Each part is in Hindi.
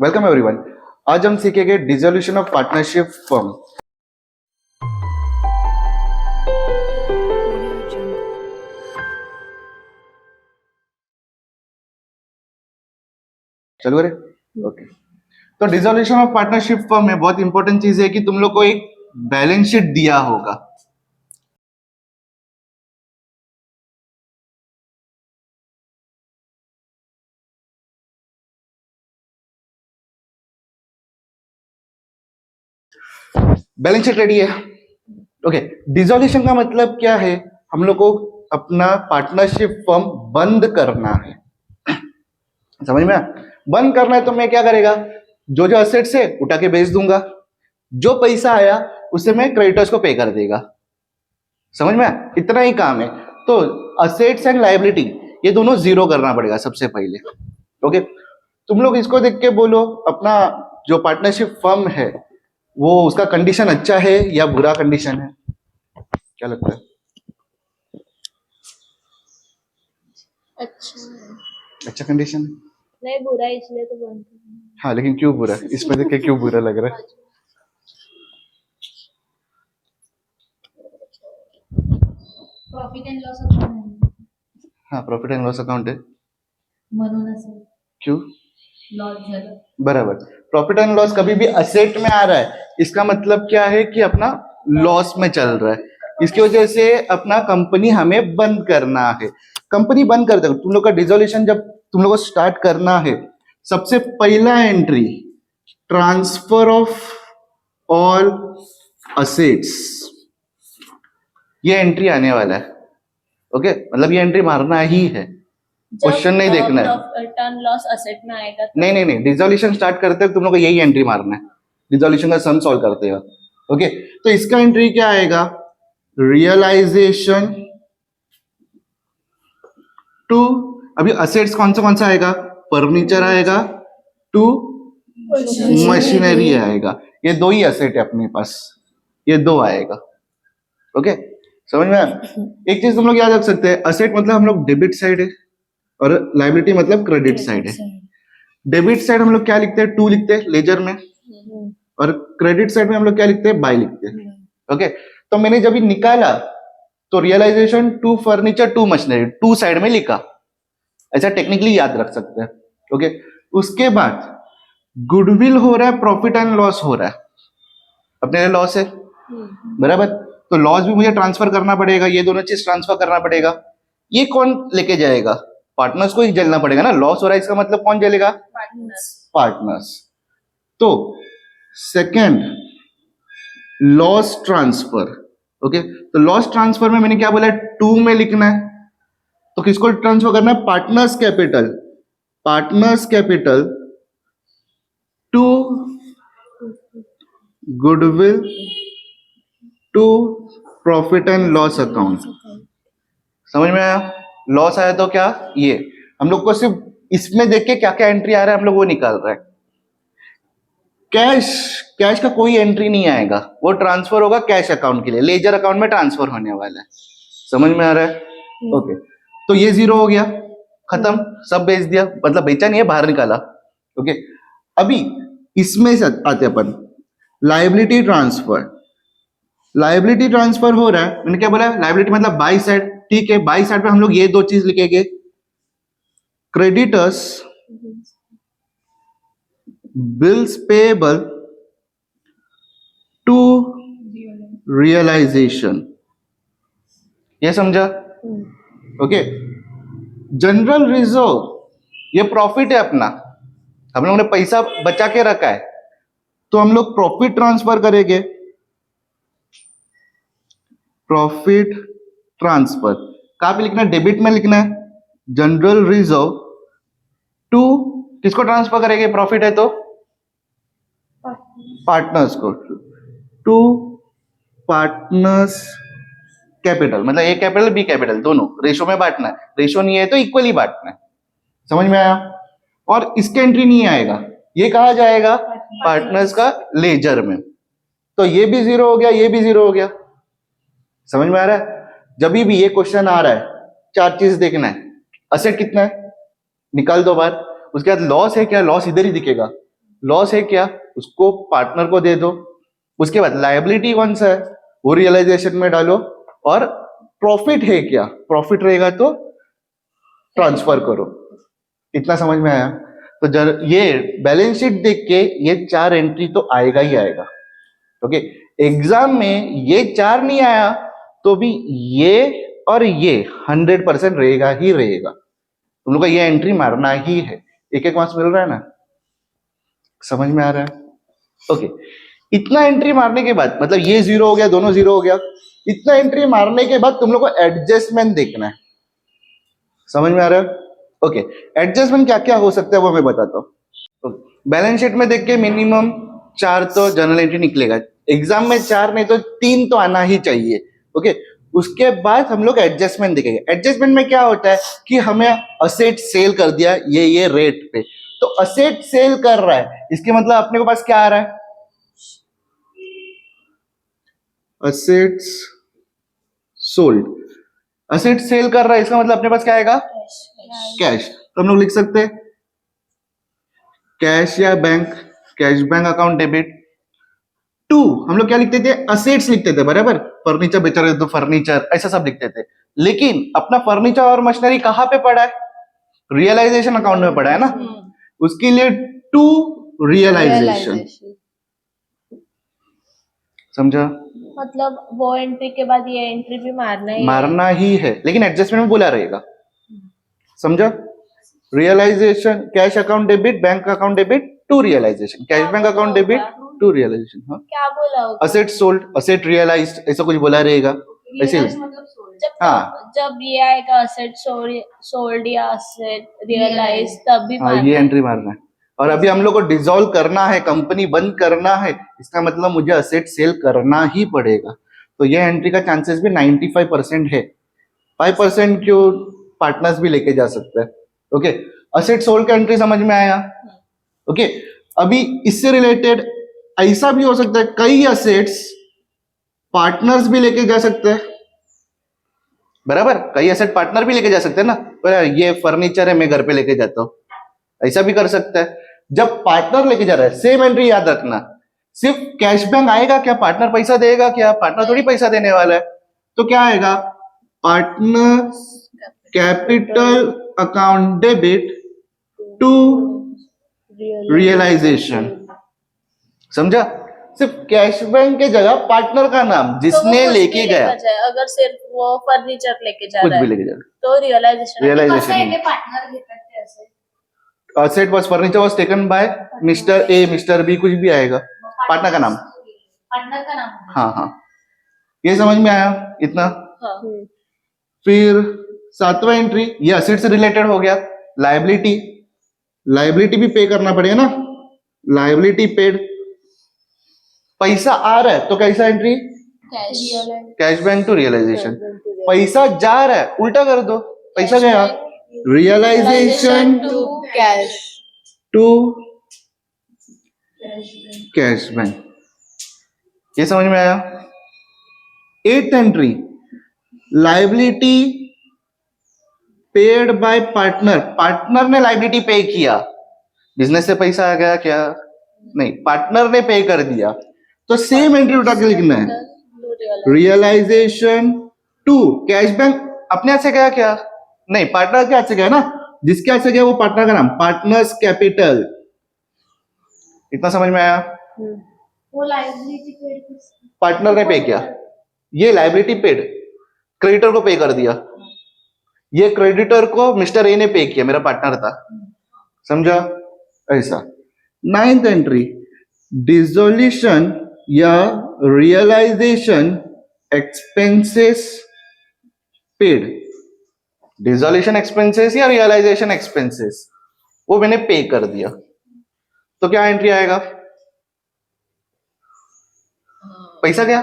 Welcome everyone. आज हम सीखेंगे डिसोल्यूशन ऑफ पार्टनरशिप फर्म। चलो अरे ओके। तो डिसोल्यूशन ऑफ पार्टनरशिप फर्म में बहुत इंपॉर्टेंट चीज है कि तुम लोग को एक बैलेंस शीट दिया होगा। बैलेंस शीट रेडी है। ओके, डिसोल्यूशन का मतलब क्या है? हम लोग को अपना पार्टनरशिप फर्म बंद करना है। समझ में आया? बंद करना है तो मैं क्या करेगा, जो जो असेट्स है उठा के बेच दूंगा, जो पैसा आया उसे मैं क्रेडिटर्स को पे कर देगा। समझ में आया? इतना ही काम है। तो असेट्स एंड लायबिलिटी ये दोनों जीरो करना पड़ेगा सबसे पहले। ओके, तुम लोग इसको देख के बोलो अपना जो पार्टनरशिप फर्म है वो उसका कंडीशन अच्छा है या बुरा कंडीशन है? क्या लगता है? अच्छा कंडीशन है? नहीं बुरा है, इसलिए तो बंद करना। हाँ, लेकिन क्यों बुरा? इसमें देख के क्यों बुरा लग रहा है? प्रॉफिट एंड लॉस अकाउंट है। हाँ, प्रॉफिट एंड लॉस अकाउंट है। म्हणून असेल क्यों? लॉस झालं। बराबर। प्रॉफिट एंड लॉस कभी भी असेट में आ रहा है, इसका मतलब क्या है कि अपना लॉस में चल रहा है। इसकी वजह से अपना कंपनी हमें बंद करना है। कंपनी बंद कर दो। तुम लोग का डिसोल्यूशन जब तुम लोग को स्टार्ट करना है, सबसे पहला entry transfer of all assets, ये एंट्री आने वाला है। ओके, मतलब ये एंट्री मारना ही है, क्वेश्चन नहीं देखना है। टर्न लॉस असेट में आएगा तो नहीं नहीं नहीं, डिसोल्यूशन स्टार्ट करते हैं तुम लोग को यही एंट्री मारना है, डिसोल्यूशन का सम सॉल्व करते हैं। ओके, तो इसका एंट्री क्या आएगा? रियलाइजेशन टू, अभी असेट्स कौन सा आएगा? फर्नीचर आएगा, टू मशीनरी आएगा। ये दो ही असेट है अपने पास, ये दो आएगा। ओके, समझ में आया? एक चीज तुम लोग याद रख सकते हैं, असेट मतलब हम लोग डेबिट साइड है और लायबिलिटी मतलब क्रेडिट साइड है। डेबिट साइड हम लोग क्या लिखते हैं? टू लिखते हैं लेजर में, और क्रेडिट साइड में हम लोग क्या लिखते हैं? बाय लिखते हैं। ओके, तो मैंने जब निकाला तो realisation to furniture to machinery, to side में लिखा, ऐसा टेक्निकली याद रख सकते हैं। ओके, उसके बाद गुडविल हो रहा है, प्रॉफिट एंड लॉस हो रहा है, अपने लिए लॉस है बराबर। तो लॉस भी मुझे ट्रांसफर करना पड़ेगा, ये दोनों चीज ट्रांसफर करना पड़ेगा। ये कौन लेके जाएगा? पार्टनर्स को ही झेलना पड़ेगा ना। लॉस हो रहा है इसका मतलब कौन झेलेगा? पार्टनर्स। तो सेकेंड लॉस ट्रांसफर। ओके, तो लॉस ट्रांसफर में मैंने क्या बोला? टू में लिखना है। तो किसको ट्रांसफर करना है? Partners capital, partners capital to goodwill to profit and loss account. समझ में आया? लॉस आया तो क्या, ये हम लोग को सिर्फ इसमें देख के क्या क्या एंट्री आ रहा है हम लोग वो निकाल रहे हैं। कैश का कोई एंट्री नहीं आएगा, वो ट्रांसफर होगा कैश अकाउंट के लिए, लेजर अकाउंट में ट्रांसफर होने वाला है। समझ में आ रहा है? ओके, तो ये जीरो हो गया, खत्म, सब बेच दिया, मतलब बेचा नहीं है, बाहर निकाला। ओके, अभी इसमें से आते अपन लायबिलिटी ट्रांसफर। लायबिलिटी ट्रांसफर हो रहा है, मैंने क्या बोला? लायबिलिटी मतलब बाई साइड। ठीक है, बाई साइड पे हम लोग ये दो चीज लिखेंगे, creditors bills payable to realisation. ये समझा? ओके, जनरल रिजर्व ये प्रॉफिट है अपना, हम लोगों ने पैसा बचा के रखा है, तो हम लोग प्रॉफिट ट्रांसफर करेंगे। प्रॉफिट ट्रांसफर कहां पे लिखना है? डेबिट में लिखना है। जनरल रिजर्व टू किसको ट्रांसफर करेंगे? प्रॉफिट है तो पार्टनर्स को, टू पार्टनर्स कैपिटल, मतलब ए कैपिटल बी कैपिटल दोनों रेशो में बांटना है। रेशो नहीं है तो इक्वली बांटना है। समझ में आया? और इसके एंट्री नहीं आएगा, ये कहा जाएगा? पार्टनर्स का लेजर में। तो ये भी जीरो हो गया, ये भी जीरो हो गया। समझ में आ रहा है? जब भी ये क्वेश्चन आ रहा है, चार चीज देखना है। असेट कितना है निकाल दो बार, उसके बाद लॉस है क्या? लॉस इधर ही दिखेगा, लॉस है क्या, उसको पार्टनर को दे दो। उसके बाद लायबिलिटी कौन सा है वो रियलाइजेशन में डालो, और प्रॉफिट है क्या, प्रॉफिट रहेगा तो ट्रांसफर करो। इतना समझ में आया? तो ये बैलेंस शीट देख के ये 4 एंट्री तो आएगा ही आएगा। ओके, एग्जाम में ये 4 नहीं आया तो भी ये और ये 100% रहेगा ही रहेगा। तुम लोग को ये एंट्री मारना ही है। एक एक मार्क्स मिल रहा है ना, समझ में आ रहा है? ओके, इतना एंट्री मारने के बाद मतलब ये 0 हो गया, दोनों 0 हो गया। इतना एंट्री मारने के बाद तुम लोग को एडजस्टमेंट देखना है। समझ में आ रहा है? ओके, एडजस्टमेंट क्या क्या हो सकता है वो मैं बताता हूँ। बैलेंस शीट में देख के मिनिमम 4 तो जर्नल एंट्री निकलेगा। एग्जाम में 4 नहीं तो 3 तो आना ही चाहिए। ओके, उसके बाद हम लोग एडजस्टमेंट देखेंगे। एडजस्टमेंट में क्या होता है कि हमें असेट सेल कर दिया ये रेट पे, तो असेट सेल कर रहा है, इसके मतलब अपने को पास क्या आ रहा है, असेट्स सोल्ड। असेट सेल कर रहा है, इसका मतलब अपने पास क्या आएगा, कैश। तो हम लोग लिख सकते हैं कैश या bank, cash bank account debit to, हम लोग क्या लिखते थे, असेट्स लिखते थे, बराबर। फर्नीचर बेच रहे तो फर्नीचर, ऐसा सब लिखते थे। लेकिन अपना फर्नीचर और मशीनरी कहां पे पड़ा है, रियलाइजेशन अकाउंट में पड़ा है ना। उसके लिए टू रियलाइजेशन, समझा? मतलब वो एंट्री के बाद ये एंट्री भी मारना ही है, लेकिन एडजस्टमेंट में बोला रहेगा, समझा? Realisation cash account debit, bank account debit to realisation, cash bank account debit to realisation. हाँ, क्या बोला होगा? असेट सोल्ड, असेट रियलाइज्ड, ऐसा कुछ बोला रहेगा ऐसे। जब ये आएगा असेट सोल्ड या असेट रियलाइज, तब भी हाँ, ये एंट्री मारना है। और अभी हम लोग को डिसॉल्व करना है, कंपनी बंद करना है, इसका मतलब मुझे असेट सेल करना ही पड़ेगा। तो ये एंट्री का चांसेस भी 95% है। 5% क्यों, पार्टनर्स भी लेके जा सकते हैं। ओके, असेट सोल्ड का एंट्री समझ में आया? ओके, अभी इससे रिलेटेड ऐसा भी हो सकता है कई असेट्स पार्टनर्स भी लेके जा सकते हैं, बराबर। कई एसेट पार्टनर भी लेके जा सकते हैं ना, पर ये फर्नीचर है मैं घर पे लेके जाता हूं, ऐसा भी कर सकता है। जब पार्टनर लेके जा रहा है, सेम एंट्री याद रखना, सिर्फ कैश बैंक आएगा क्या, पार्टनर पैसा देगा क्या, पार्टनर थोड़ी पैसा देने वाला है। तो क्या आएगा, partner capital account debit to realisation, समझा? सिर्फ कैश बैंक के जगह पार्टनर का नाम जिसने लेके गया, अगर सिर्फ वो फर्नीचर लेके जा कुछ रहा भी है लेके जा रहा तो रियलाइजेशन पार्टनर घेतात असे asset was furniture was taken by mister A, mister B, कुछ भी आएगा, पार्टनर का नाम। पार्टनर का नाम होगा। हाँ हाँ, ये समझ में आया इतना? हाँ। फिर 7वां एंट्री, ये असेट से रिलेटेड हो गया। लायबिलिटी, लायबिलिटी भी पे करना पड़ेगा ना, लायबिलिटी पेड। पैसा आ रहा है तो कैसा entry, cash bank to realisation. पैसा जा रहा है उल्टा कर दो, पैसा गया, realisation to cash to cash bank. ये समझ में आया? 8th entry, liability paid by partner, partner ने लायबिलिटी पे किया, बिजनेस से पैसा आ गया क्या, नहीं, पार्टनर ने पे कर दिया, तो सेम एंट्री उठा के लिखना है, रियलाइजेशन टू कैश बैंक। अपने हाथ से गया क्या, नहीं, पार्टनर के हाथ से गया ना, जिसके हाथ से गया वो पार्टनर का नाम, पार्टनर्स कैपिटल। इतना समझ में आया? वो लायबिलिटी पेड पार्टनर ने पे किया, ये लायबिलिटी पेड, क्रेडिटर को पे कर दिया, ये क्रेडिटर को मिस्टर ए ने पे किया, मेरा पार्टनर था, समझा? ऐसा। 9th एंट्री, डिसोल्यूशन या realisation expenses paid, dissolution expenses या रियलाइजेशन एक्सपेंसेस वो मैंने पे कर दिया, तो क्या एंट्री आएगा, पैसा गया,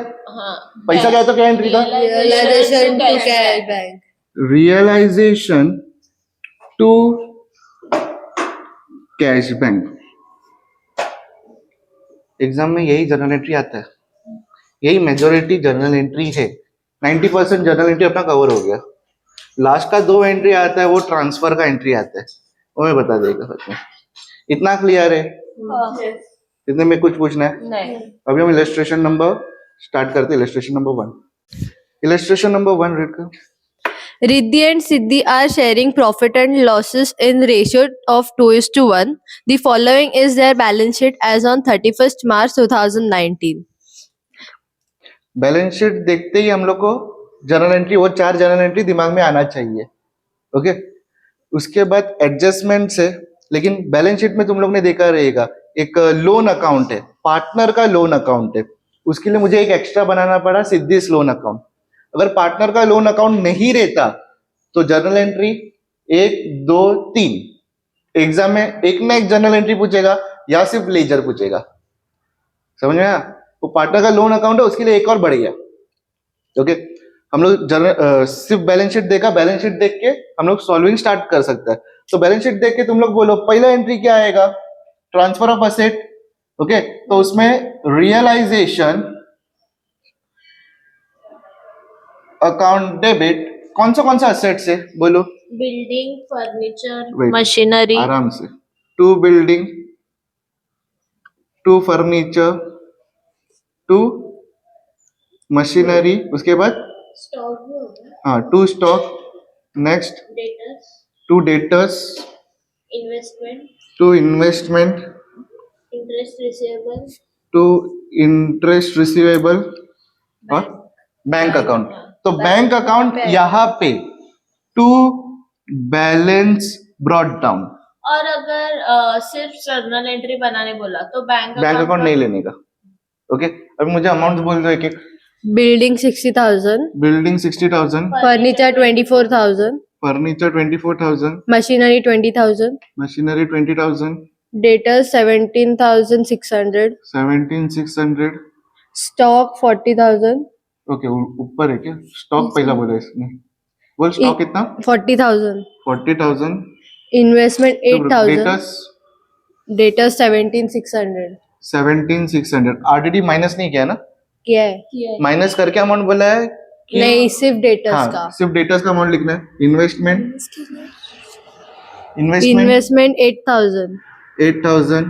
पैसा गया तो क्या एंट्री था, realisation to cash bank, realisation to cash bank. Exam में यही जर्नल एंट्री आता है, यही मेजोरिटी जर्नल एंट्री है। 90% जर्नल एंट्री अपना कवर हो गया। लास्ट का 2 एंट्री आता है, वो ट्रांसफर का एंट्री आता है, वो मैं बता देगा। इतना क्लियर है? इतने में कुछ पूछना है? नहीं. अभी हम इलस्ट्रेशन नंबर स्टार्ट करते हैं. Illustration number 1. Illustration number 1 red का. Riddhi and Siddhi are sharing profit and losses in ratio of 2:1. The following is their balance sheet as on 31st March 2019. Balance sheet देखते ही हम लोग को जर्नल एंट्री, वो 4 जर्नल एंट्री दिमाग में आना चाहिए. ओके. उसके बाद एडजस्टमेंट से, लेकिन बैलेंस शीट में तुम लोग ने देखा रहेगा एक लोन अकाउंट है, पार्टनर का लोन अकाउंट है. उसके लिए मुझे एक एक्स्ट्रा बनाना पड़ा, सिद्धिस लोन अकाउंट. अगर पार्टनर का लोन अकाउंट नहीं रहता तो जर्नल एंट्री 1, 2, 3 एग्जाम में एक ना एक जर्नल एंट्री पूछेगा या सिर्फ लेजर पूछेगा. समझ में आया? वो पार्टनर का लोन अकाउंट है, उसके लिए एक और बढ़ गया. ओके. हम लोग सिर्फ बैलेंस शीट देखा, बैलेंस शीट देख के हम लोग सॉल्विंग स्टार्ट कर सकते हैं. तो बैलेंस शीट देख के तुम लोग बोलो पहला एंट्री क्या आएगा? Transfer of asset. ओके. तो उसमें रियलाइजेशन अकाउंट डेबिट कौन सा असेट्स है बोलो? Building, furniture, Wait. मशीनरी. आराम से. 2 बिल्डिंग, 2 फर्नीचर, 2 मशीनरी. उसके बाद स्टॉक भी होगा. हाँ 2 stock. Next debtors, 2 debtors, investment, 2 investment, interest receivable, 2 interest receivable और बैंक अकाउंट. तो बैंक अकाउंट यहाँ पे 2 बैलेंस ब्रॉट डाउन. और अगर सिर्फ जर्नल एंट्री बनाने बोला तो बैंक अकाउंट नहीं लेने का. ओके. अभी मुझे अमाउंट बोल दो एक एक. Building 60,000. Building 60,000, Furniture 24,000. Furniture 24,000, Machinery 20,000. Machinery 20,000, Debtors 17,600. 17,600. Stock 40,000. Okay. ऊपर है क्या? स्टॉक पहला बोला इसने. बोल स्टॉक कितना? 40,000. 40,000. Investment 8,000. Debtors Debtors 17,600. 17,600. RDD minus नहीं किया ना? क्या है? माइनस करके अमाउंट बोला है कि नहीं, सिर्फ डेटर्स हाँ का. सिर्फ डेटर्स का अमाउंट लिखना है. Investment Investment 8,000. 8,000.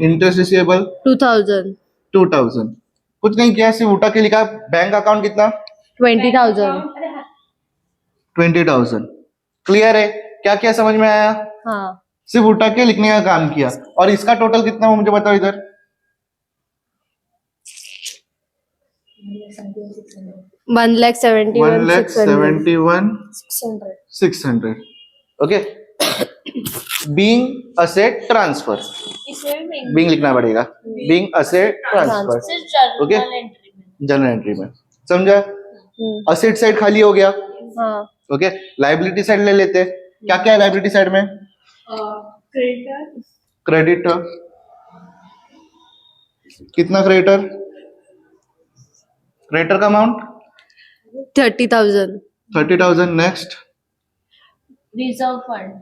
Interest receivable 2,000. 2,000. कुछ नहीं किया, सिर्फ उठा के लिखा. बैंक अकाउंट कितना? 20,000. 20,000. क्लियर है? क्या क्या समझ में आया? हाँ. सिर्फ उठा के लिखने का काम किया. और इसका टोटल कितना हो मुझे बताओ इधर. 1,71,600. ओके. Being asset transfer. इसमें बीइंग लिखना पड़ेगा. Being asset transfer. सिर्फ जर्नल Okay. एंट्री में. जर्नल एंट्री में. समझा? असेट साइड खाली हो गया. हाँ. ओके. लाइबिलिटी साइड ले लेते. क्या क्या है लाइबिलिटी साइड में? क्रेडिटर. कितना क्रेडिटर? क्रेडिटर का amount 30,000. 30,000. Next reserve fund.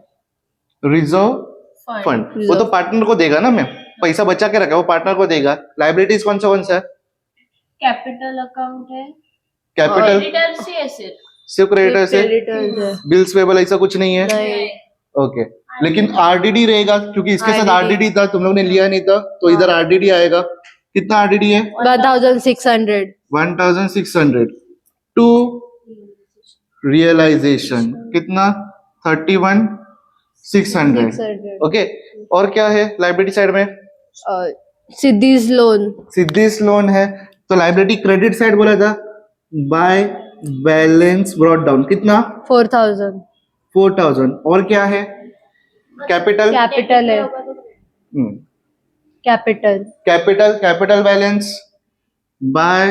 Reserve fund. वो तो पार्टनर को देगा ना. मैं पैसा बचा के रखा, वो पार्टनर को देगा. लाइबिलिटीज कौन सा है? कैपिटल अकाउंट है. कैपिटल क्रेडिटर्स ही है सिर्फ क्रेडिटर से. Creditors है. बिल्स पेबल ऐसा कुछ नहीं है. नहीं. ओके. लेकिन आरडीडी रहेगा क्योंकि इसके साथ RDD. आरडीडी था, तुम लोग ने लिया नहीं था, तो इधर आरडीडी आएगा. कितना आरडीडी है? 1,600. 1,600. टू रियलाइजेशन कितना? 31,600. 600. ओके. और क्या है लाइबिलिटी साइड में? Siddhi's loan. सिद्धिस लोन है. तो लाइबिलिटी क्रेडिट साइड बोला था बाय बैलेंस ब्रॉट डाउन. कितना? 4,000. 4,000. और क्या है? कैपिटल. Capital है. Capital. Capital balance by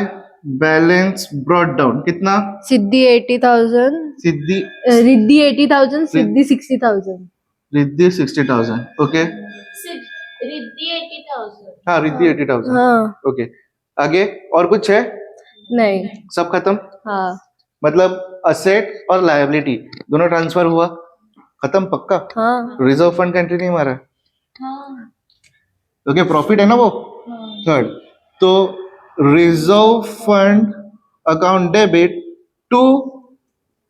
balance brought down. कितना? Siddhi 80,000. सिद्धि Riddhi 80,000. Siddhi 60,000. Riddhi 60,000. Okay. Riddhi 80,000. हाँ रिद्धि 80,000. हाँ. ओके. आगे और कुछ है? नहीं. सब खत्म. हाँ. मतलब असेट और लायबिलिटी दोनों ट्रांसफर हुआ. खत्म पक्का. हाँ. रिजर्व फंड का एंट्री नहीं मारा. हाँ. ओके. प्रॉफिट है ना वो. थर्ड. तो reserve fund account debit to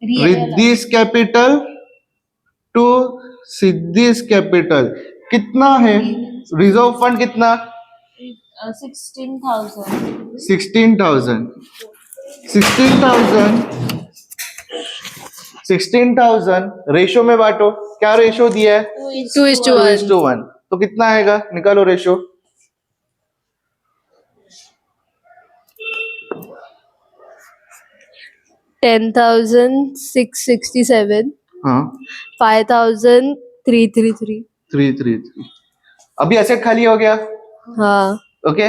Riddhi's capital to Siddhi's capital. कितना है? रिजर्व फंड कितना? 16,000. 16,000. 16,000 रेशो में बांटो, क्या रेशो दिया है? 2:1. 2:1. तो कितना आएगा? निकालो रेशो. $10,667. हाँ 5,333. 333. अभी एसेट खाली हो गया. हाँ. ओके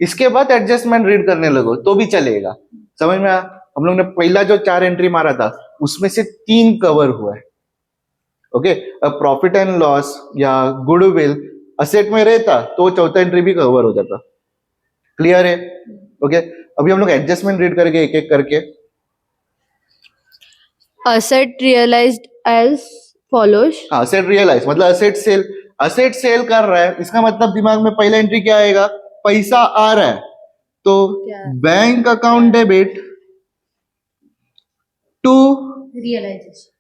इसके बाद एडजस्टमेंट रीड करने लगो तो भी चलेगा. समझ में आया? हम लोग ने पहला जो 4 एंट्री मारा था उसमें से 3 कवर हुआ है. ओके प्रॉफिट एंड लॉस या गुडविल असेट में रहता तो चौथा एंट्री भी कवर हो जाता. क्लियर है? ओके अभी हम लोग एडजस्टमेंट रीड करेंगे एक एक करके. Asset realized as follows. Asset realise मतलब असेट सेल कर रहा है. इसका मतलब दिमाग में पहला एंट्री क्या आएगा? पैसा आ रहा है तो क्या? Bank account debit to realisation.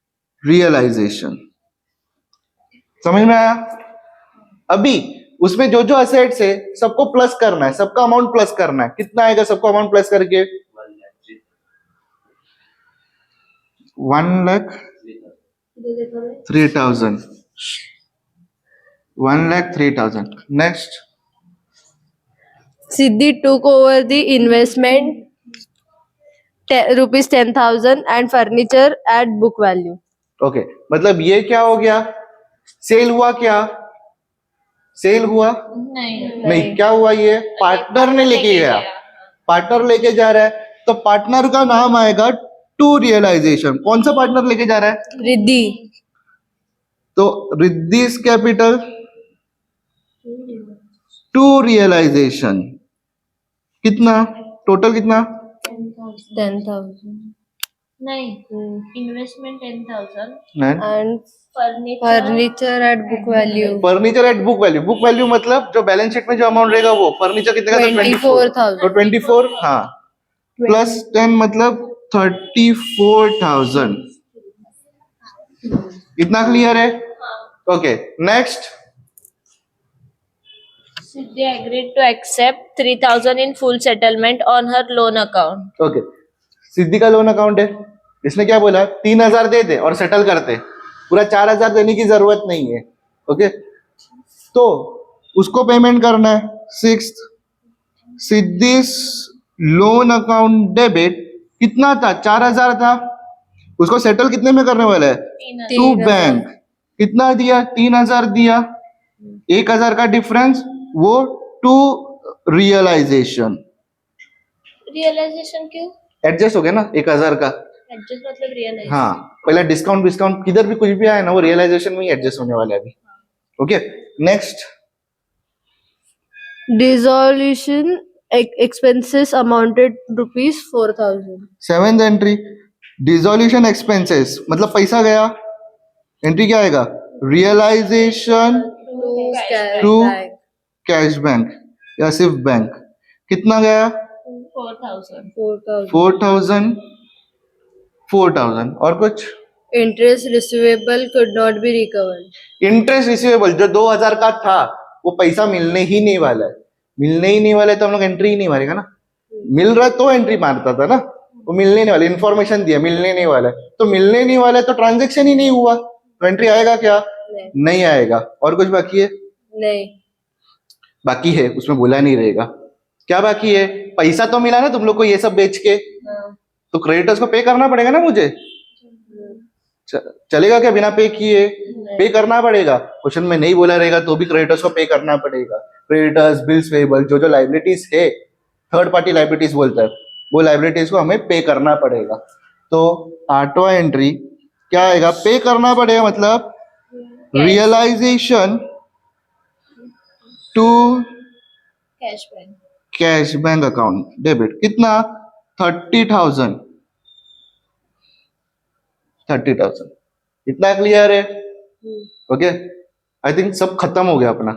Realisation. समझ में आया? अभी उसमें जो जो असेट्स है सबको प्लस करना है, सबका अमाउंट प्लस करना है. कितना आएगा सबको अमाउंट प्लस करके? 1,03,000. 1,03,000. Next. Siddhi took over the investment rupees 10,000 and furniture at book value. Okay मतलब ये क्या हो गया? सेल हुआ क्या? सेल हुआ नहीं. क्या हुआ? ये पार्टनर ने लेके गया. पार्टनर लेके जा रहा है तो पार्टनर का नाम आएगा टू रियलाइजेशन. कौन सा पार्टनर लेके जा रहा है? Riddhi. तो रिद्धिस कैपिटल टू रियलाइजेशन. कितना टोटल? कितना? 10,000 नहीं, investment 10,000 and furniture furniture at book value furniture at book value. Book value मतलब जो बैलेंस शीट में जो अमाउंट रहेगा वो. फर्नीचर कितने का था? 24,000. तो 24 हाँ प्लस 10 मतलब 34,000. इतना क्लियर है? Okay next. Siddhi agreed to accept 3,000 in full settlement on her loan account. Okay Siddhi का लोन अकाउंट है. इसने क्या बोला? 3,000 दे दे और सेटल करते. पूरा 4,000 देने की जरूरत नहीं है. ओके तो उसको पेमेंट करना है. 6 सिद्धिस लोन अकाउंट डेबिट कितना था? 4,000 था. उसको सेटल कितने में करने वाला है? टू 3,000. बैंक. कितना दिया? 3,000 दिया. 1,000 का डिफरेंस वो टू रियलाइजेशन. रियलाइजेशन क्यों? एडजस्ट हो गया ना 1,000 का. एडजस्ट मतलब रियलाइज. हाँ पहला डिस्काउंट किधर भी कुछ भी आया ना वो रियलाइजेशन में ही एडजस्ट होने वाला है अभी. Okay next. Dissolution expenses amounted rupees 4,000. 7th entry dissolution expenses मतलब पैसा गया. एंट्री क्या आएगा? रियलाइजेशन टू कैश बैंक या सिर्फ बैंक. कितना गया? 4,000. 4,000. 4,000 और कुछ? Interest receivable could not be recovered. Interest receivable जो 2,000 का था वो पैसा मिलने ही नहीं वाला है. मिलने ही नहीं वाला है तो हम लोग एंट्री ही नहीं मारेगा ना. मिल रहा है तो एंट्री मारता था ना. वो मिलने नहीं वाला. इन्फॉर्मेशन दिया मिलने नहीं वाला है तो मिलने नहीं वाला है तो ट्रांजेक्शन ही नहीं हुआ तो एंट्री आएगा क्या? नहीं आएगा. और कुछ बाकी है? नहीं. बाकी है उसमें बोला नहीं रहेगा. क्या बाकी है? पैसा तो मिला ना तुम लोग को ये सब बेच के तो क्रेडिटर्स को पे करना पड़ेगा ना मुझे. चलेगा क्या बिना पे किए? पे करना पड़ेगा. क्वेश्चन में नहीं बोला रहेगा तो भी क्रेडिटर्स को पे करना पड़ेगा. क्रेडिटर्स बिल्स पेबल जो जो लाइबिलिटीज है थर्ड पार्टी लाइबिलिटीज बोलता है वो लाइबिलिटीज को हमें पे करना पड़ेगा. तो 8वां एंट्री क्या आएगा? पे करना पड़ेगा मतलब realisation to cash bank. Cash bank account debit. कितना? 30,000. 30,000. इतना क्लियर है? ओके आई थिंक सब खत्म हो गया अपना.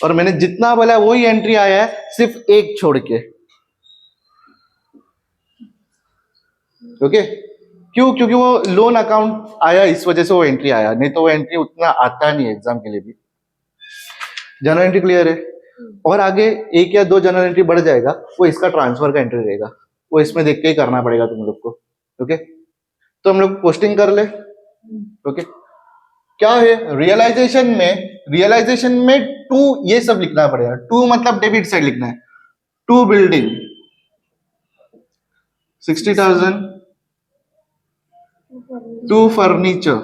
और मैंने जितना बोला वही एंट्री आया है सिर्फ एक छोड़ के. ओके क्यों? क्योंकि वो लोन अकाउंट आया इस वजह से वो एंट्री आया. नहीं तो वो एंट्री उतना आता नहीं एग्जाम के लिए भी. जनरल एंट्री क्लियर है। और आगे एक या दो जनरल एंट्री बढ़ जाएगा, वो इसका ट्रांसफर का एंट्री रहेगा, वो इसमें देख के ही करना पड़ेगा तुम लोग को। ओके, तो हम लोग पोस्टिंग कर ले। ओके, क्या है रियलाइजेशन में टू ये सब लिखना पड़ेगा। टू मतलब डेबिट साइड लिखना है। To building 60,000, to furniture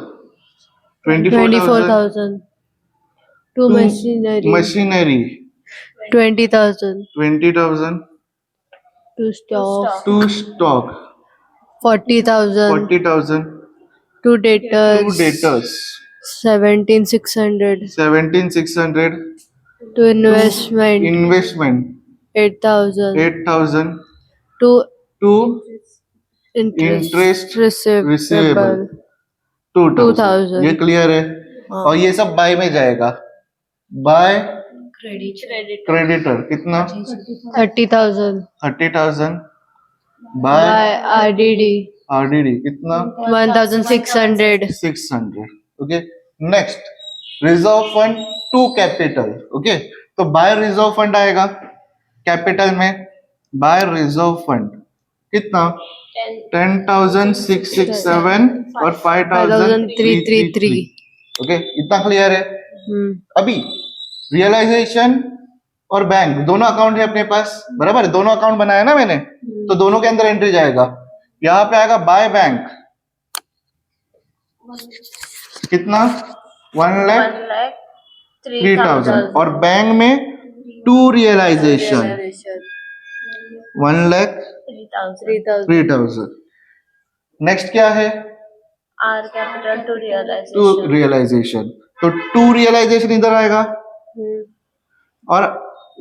24,000, 24,000. Two machinery. Machinery 20,000. 20,000, Two stock. To stock 40,000. 40,000, Two to debtors. Debtors 17,600. 17,600, Two investment. Investment 8,000. 8,000, Two to interest Interest receivable. receivable 2,000। 2,000। ये क्लियर है। हाँ। और ये सब बाय में जाएगा। बाय क्रेडिट क्रेडिटर कितना 30,000. 30,000, बाय By RDD आरडीडी कितना 1,600. 600। Okay, next reserve fund to capital. Okay, तो बाय रिजर्व फंड आएगा कैपिटल में। बाय रिजर्व फंड कितना 10,667 और 5,333। ओके, इतना क्लियर है। अभी रियलाइजेशन और बैंक दोनों अकाउंट है अपने पास, बराबर है? दोनों अकाउंट बनाया ना मैंने, तो दोनों के अंदर एंट्री जाएगा। यहां पे आएगा बाय बैंक कितना 1,03,000 और बैंक में टू रियलाइजेशन 1,03,000। नेक्स्ट क्या है R capital to to realisation, तो टू रियलाइजेशन इधर आएगा और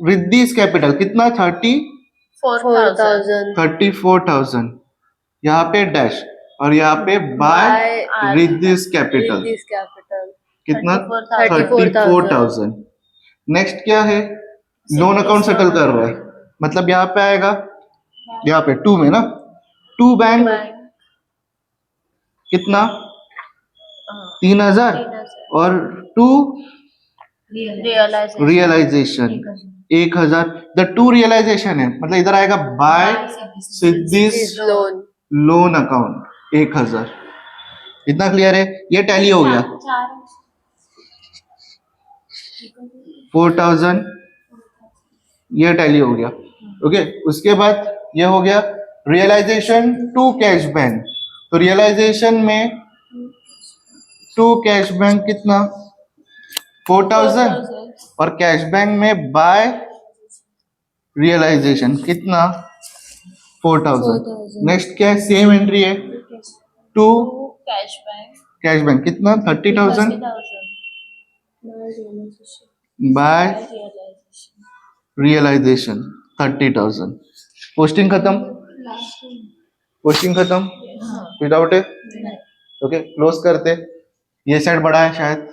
विद दिस कैपिटल कितना 34,000 यहाँ पे डैश और यहाँ पे बाय विद दिस कैपिटल कितना 34,000। नेक्स्ट क्या है लोन अकाउंट सेटल कर रहा है, मतलब यहाँ पे आएगा यहाँ पे टू में ना टू बैंक कितना 3,000 और to realisation 1,000। The to realisation है मतलब इधर आएगा बाय सिद्धिस लोन अकाउंट 1,000। इतना क्लियर है? ये टैली हो गया 4,000, ये टैली हो गया। ओके, उसके बाद ये हो गया रियलाइजेशन टू कैश बैंक। तो रियलाइजेशन में टू कैश बैंक कितना 4,000 और कैश बैंक में बाय रियलाइजेशन कितना 4,000। नेक्स्ट क्या है सेम एंट्री है टू कैश बैंक कितना 30,000 बाय रियलाइजेशन 30,000। पोस्टिंग खत्म, पोस्टिंग खत्म, विदाउट है। ओके, क्लोज करते। ये साइड बड़ा है शायद,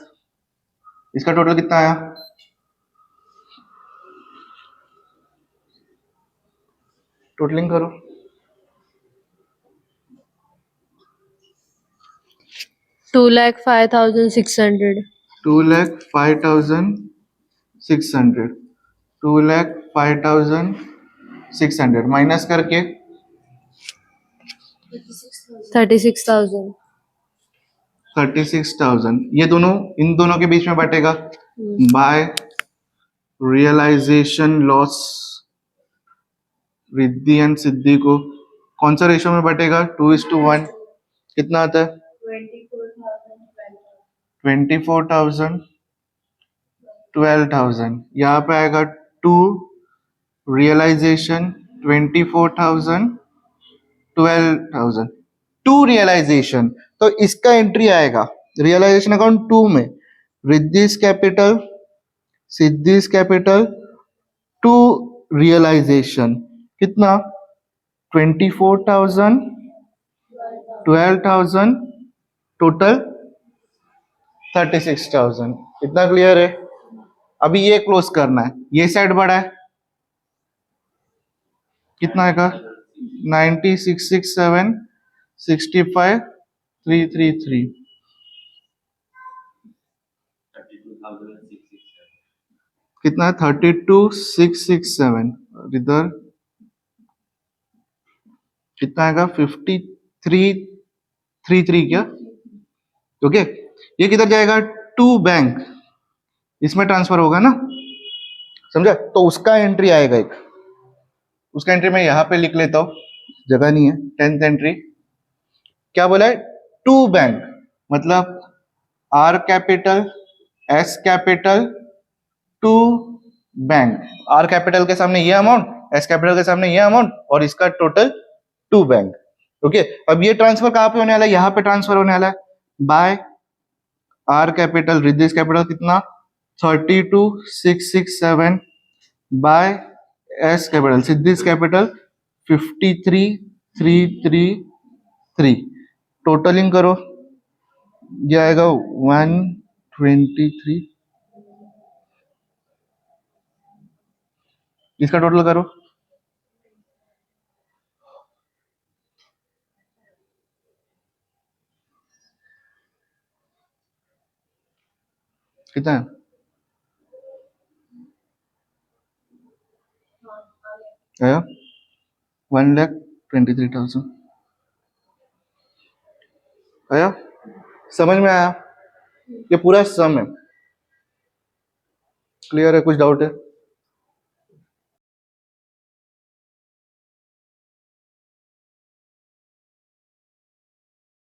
इसका टोटल कितना आया टोटलिंग करो। Two lakh 5,600. 2,05,600 2,05,600 माइनस करके 36,000. 36,000। ये दोनों इन दोनों के बीच में बटेगा by realisation loss. Riddhi and Siddhi को कौन सा रेशो में बटेगा 2:1। कितना आता है 24,000 12,000। यहाँ पे आएगा टू रियलाइजेशन 24,000 12,000 टू रियलाइजेशन। तो इसका एंट्री आएगा रियलाइजेशन अकाउंट टू में रिद्धिस capital Siddhi's capital to realisation कितना 24,000 12,000 टोटल 36,000। इतना क्लियर है? अभी ये क्लोज करना है। ये साइड बड़ा है कितना आएगा 90,667 65,333। कितना है 32,667 और इधर कितना आएगा 5333 क्या ओके ये किधर जाएगा टू बैंक इसमें ट्रांसफर होगा ना समझा तो उसका एंट्री आएगा एक उसका एंट्री मैं यहां पे लिख लेता हूं जगह नहीं है 10th एंट्री क्या बोला है टू बैंक मतलब R capital S capital to bank R capital के सामने ये अमाउंट एस कैपिटल के सामने ये अमाउंट और इसका टोटल टू बैंक ओके अब ये ट्रांसफर कहां पे होने वाला है यहां पे ट्रांसफर होने वाला है by R capital Riddhi's capital कितना 32,667 by S capital Siddhi's capital 53,333 totalling करो ये आएगा 123 इसका टोटल करो कितना है आया 1,23,000 आया समझ में आया ये पूरा सम है क्लियर है कुछ डाउट है